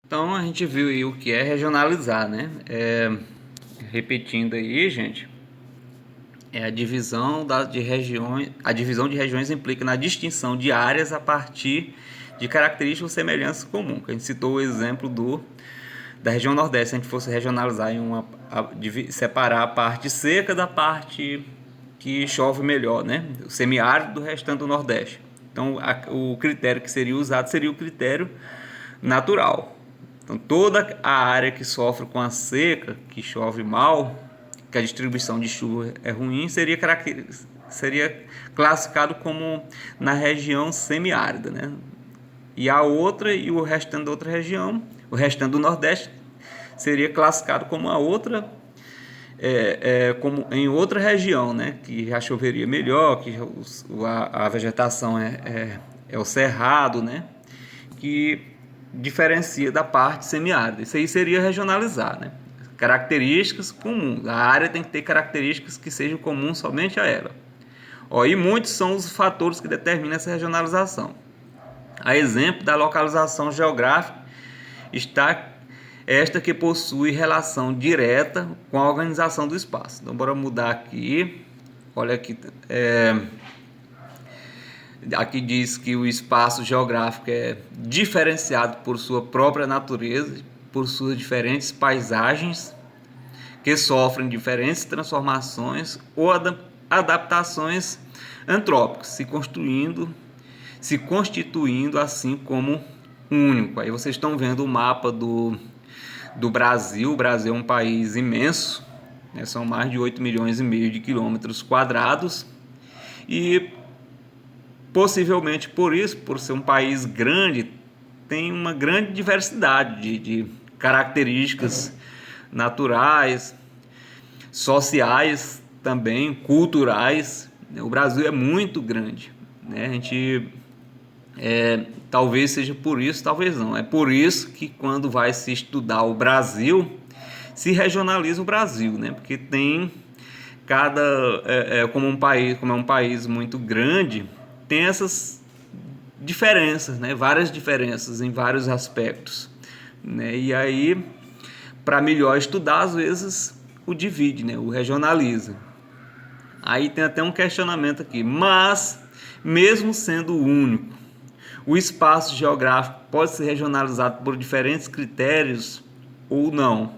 Então a gente viu aí o que é regionalizar, né? Repetindo aí, gente, a divisão de regiões. A divisão de regiões implica na distinção de áreas a partir de características ou semelhanças comuns. A gente citou o exemplo da região Nordeste. Se a gente fosse regionalizar separar a parte seca da parte que chove melhor, né? O semiárido do restante do Nordeste. Então o critério que seria usado seria o critério natural. Então, toda a área que sofre com a seca, que chove mal, que a distribuição de chuva é ruim, seria classificado como na região semiárida, né? E a outra e o restante da outra região, o restante do Nordeste, seria classificado como a outra, como em outra região, né? Que já choveria melhor, que a vegetação é o cerrado, né? Que diferencia da parte semiárida. Isso aí seria regionalizar, né? Características comuns. A área tem que ter características que sejam comuns somente a ela. E muitos são os fatores que determinam essa regionalização. A exemplo da localização geográfica está esta que possui relação direta com a organização do espaço. Então, bora mudar aqui. Olha aqui, aqui diz que o espaço geográfico é diferenciado por sua própria natureza, por suas diferentes paisagens, que sofrem diferentes transformações ou adaptações antrópicas, se constituindo assim como único. Aí vocês estão vendo o mapa do Brasil. O Brasil é um país imenso, né? São mais de 8 milhões e meio de quilômetros quadrados, e possivelmente por isso, por ser um país grande, tem uma grande diversidade de características naturais, sociais, também culturais. O Brasil é muito grande, né? A gente talvez seja por isso, talvez não. É por isso que quando vai se estudar o Brasil, se regionaliza o Brasil, né? Porque tem como é um país muito grande, tem essas diferenças, né? Várias diferenças em vários aspectos, né? E aí, para melhor estudar, às vezes o divide, né? O regionaliza. Aí tem até um questionamento aqui, mas mesmo sendo único, o espaço geográfico pode ser regionalizado por diferentes critérios ou não?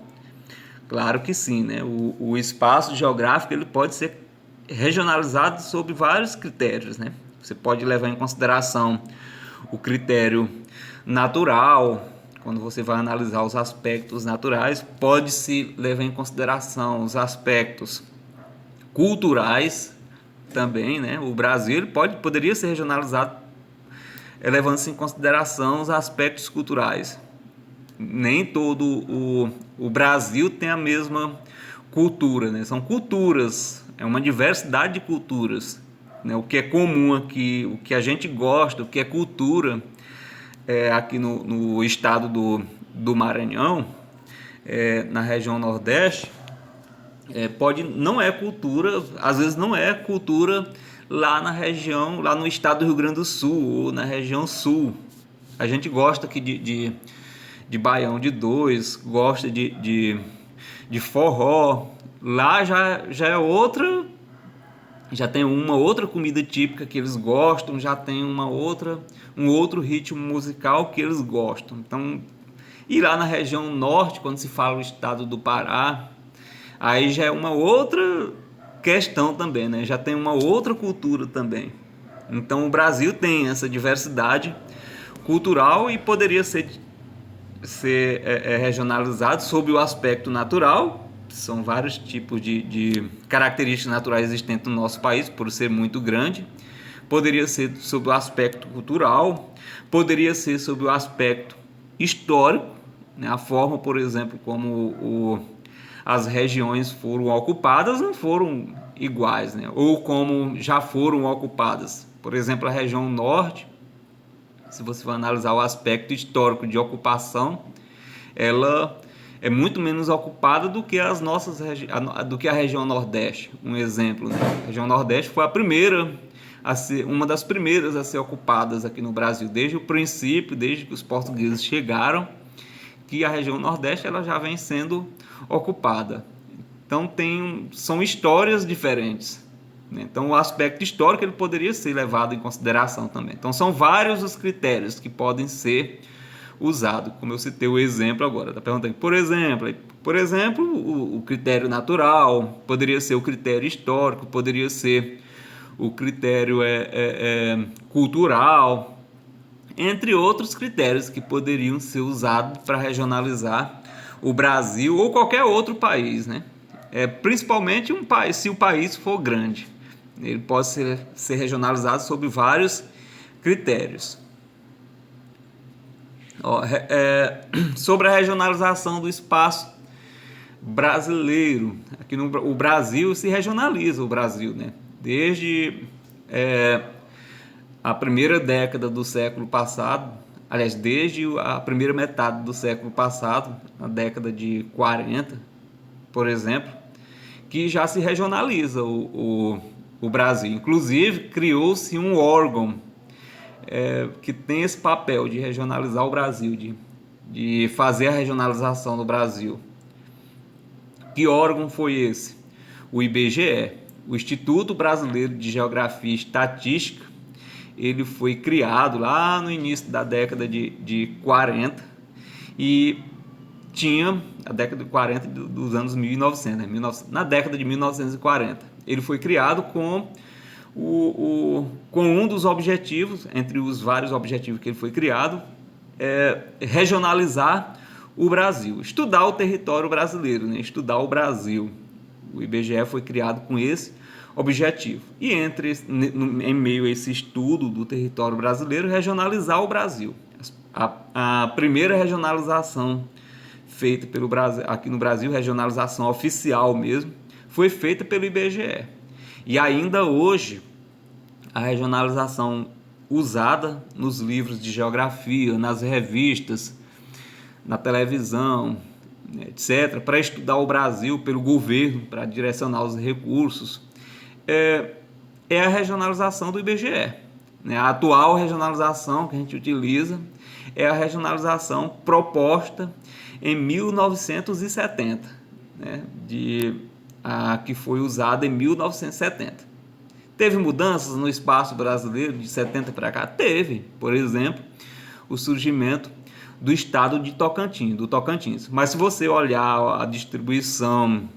Claro que sim, né? O espaço geográfico ele pode ser regionalizado sob vários critérios, né? Você pode levar em consideração o critério natural. Quando você vai analisar os aspectos naturais, pode-se levar em consideração os aspectos culturais também, né? O Brasil poderia ser regionalizado levando-se em consideração os aspectos culturais. Nem todo o Brasil tem a mesma cultura, né? São culturas, é uma diversidade de culturas, né? O que é comum aqui, o que a gente gosta, o que é cultura aqui no estado do Maranhão, na região Nordeste, não é cultura, às vezes não é cultura lá no estado do Rio Grande do Sul ou na região sul. A gente gosta aqui de baião de dois, gosta de forró. Lá já é outra, já tem uma outra comida típica que eles gostam, já tem um outro ritmo musical que eles gostam. Então, e lá na região norte, quando se fala o estado do Pará, aí já é uma outra questão também, né? Já tem uma outra cultura também. Então o Brasil tem essa diversidade cultural e poderia ser regionalizado sob o aspecto natural. São vários tipos de características naturais existentes no nosso país, por ser muito grande. Poderia ser sob o aspecto cultural, poderia ser sob o aspecto histórico, né? A forma, por exemplo, como as regiões foram ocupadas não foram iguais, né? Ou como já foram ocupadas. Por exemplo, a região norte, se você for analisar o aspecto histórico de ocupação, ela é muito menos ocupada do que do que a região Nordeste. Um exemplo, né? A região Nordeste foi uma das primeiras a ser ocupadas aqui no Brasil, desde o princípio, desde que os portugueses chegaram, que a região Nordeste ela já vem sendo ocupada. Então são histórias diferentes, né? Então o aspecto histórico ele poderia ser levado em consideração também. Então são vários os critérios que podem ser usados, como eu citei o exemplo agora. Está perguntando, por exemplo, o critério natural, poderia ser o critério histórico, poderia ser o critério cultural, entre outros critérios que poderiam ser usados para regionalizar o Brasil ou qualquer outro país, né? Principalmente um país, se o país for grande, ele pode ser regionalizado sob vários critérios. Sobre a regionalização do espaço brasileiro, aqui o Brasil se regionaliza, o Brasil, né? Desde a primeira década do século passado, aliás, desde a primeira metade do século passado, na década de 40, por exemplo, que já se regionaliza o Brasil. Inclusive, criou-se um órgão que tem esse papel de regionalizar o Brasil, de fazer a regionalização do Brasil. Que órgão foi esse? O IBGE, o Instituto Brasileiro de Geografia e Estatística. Ele foi criado lá no início da década de 40 e tinha a década de 40 dos anos 1900, né? Na década de 1940. Ele foi criado com um dos objetivos, entre os vários objetivos que ele foi criado, regionalizar o Brasil, estudar o território brasileiro, né? Estudar o Brasil. O IBGE foi criado com esse objetivo. E em meio a esse estudo do território brasileiro, regionalizar o Brasil. A primeira regionalização feita pelo Brasil, aqui no Brasil, regionalização oficial mesmo, foi feita pelo IBGE. E ainda hoje, a regionalização usada nos livros de geografia, nas revistas, na televisão, etc., para estudar o Brasil pelo governo, para direcionar os recursos, é a regionalização do IBGE. A atual regionalização que a gente utiliza é a regionalização proposta em 1970, né, que foi usada em 1970. Teve mudanças no espaço brasileiro de 70 para cá? Teve, por exemplo, o surgimento do estado de Tocantins. Mas se você olhar a distribuição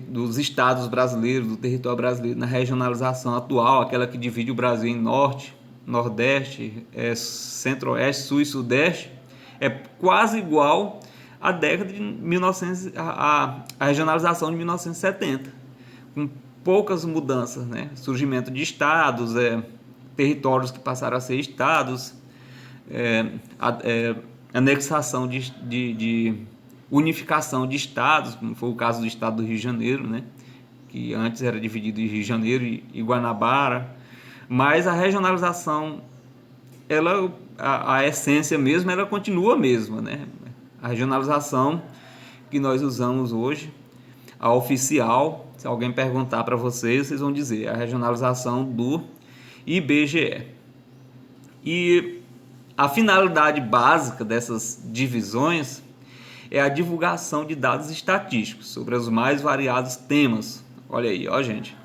dos estados brasileiros, do território brasileiro, na regionalização atual, aquela que divide o Brasil em Norte, Nordeste, Centro-Oeste, Sul e Sudeste, é quase igual à década de 1900, a regionalização de 1970, com poucas mudanças, né? Surgimento de estados, territórios que passaram a ser estados, anexação de unificação de estados, como foi o caso do estado do Rio de Janeiro, né? Que antes era dividido em Rio de Janeiro e Guanabara. Mas a regionalização, a essência mesmo, ela continua a mesma, né? A regionalização que nós usamos hoje, a oficial, se alguém perguntar para vocês vão dizer, a regionalização do IBGE. E a finalidade básica dessas divisões é a divulgação de dados estatísticos sobre os mais variados temas. Olha aí, gente.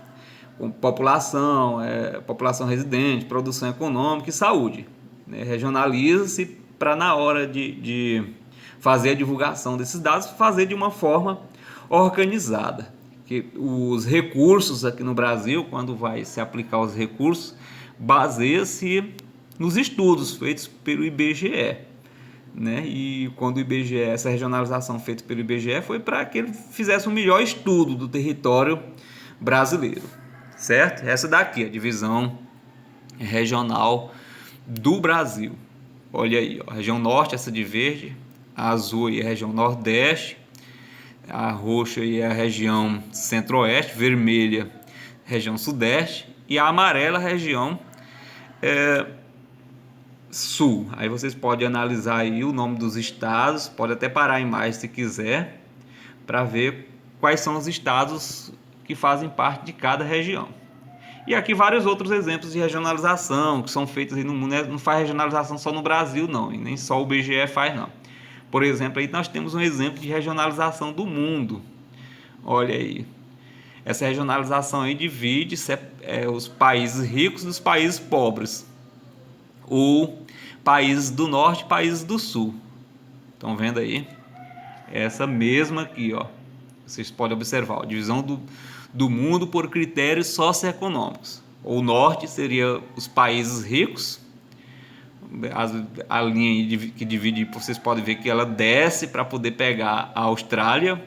População, população residente, produção econômica e saúde. Né? Regionaliza-se para, na hora de fazer a divulgação desses dados, fazer de uma forma organizada. Que os recursos aqui no Brasil, quando vai se aplicar os recursos, baseia-se nos estudos feitos pelo IBGE. Né? E quando o IBGE, essa regionalização feita pelo IBGE, foi para que ele fizesse um melhor estudo do território brasileiro. Certo? Essa daqui, a divisão regional do Brasil. Olha aí, a região norte, essa de verde, a azul é a região nordeste, a roxa é a região centro-oeste, vermelha, região sudeste, e a amarela, a região sul. Aí vocês podem analisar aí o nome dos estados, pode até parar a imagem se quiser, para ver quais são os estados que fazem parte de cada região. E aqui vários outros exemplos de regionalização que são feitos aí no mundo. Não faz regionalização só no Brasil, não, e nem só o IBGE faz, não. Por exemplo, aí nós temos um exemplo de regionalização do mundo. Olha aí. Essa regionalização aí divide os países ricos dos países pobres, ou países do norte e países do sul. Estão vendo aí? Essa mesma aqui, ó. Vocês podem observar, a divisão do mundo por critérios socioeconômicos. O norte seria os países ricos. A linha que divide, vocês podem ver que ela desce para poder pegar a Austrália,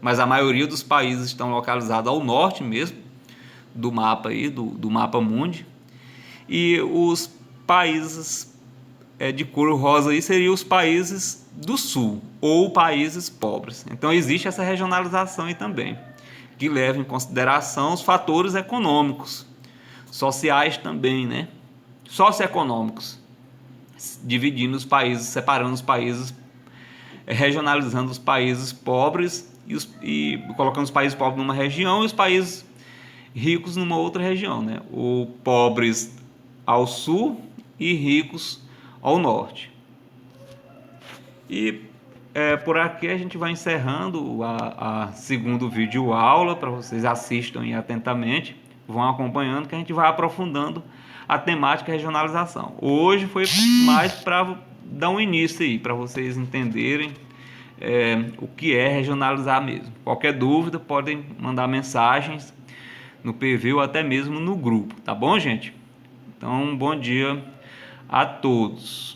mas a maioria dos países estão localizados ao norte mesmo do mapa aí, do mapa mundi. E os países de cor rosa aí seriam os países do sul, ou países pobres. Então existe essa regionalização aí também, que leva em consideração os fatores econômicos, sociais também, né? Socioeconômicos, dividindo os países, separando os países, regionalizando os países pobres e colocando os países pobres numa região e os países ricos numa outra região, né? Os pobres ao sul e ricos ao norte. E por aqui a gente vai encerrando a segundo vídeo aula, para vocês assistam atentamente, vão acompanhando, que a gente vai aprofundando a temática regionalização. Hoje foi mais para dar um início aí, para vocês entenderem o que é regionalizar mesmo. Qualquer dúvida podem mandar mensagens no PV ou até mesmo no grupo, tá bom, gente? Então, bom dia a todos.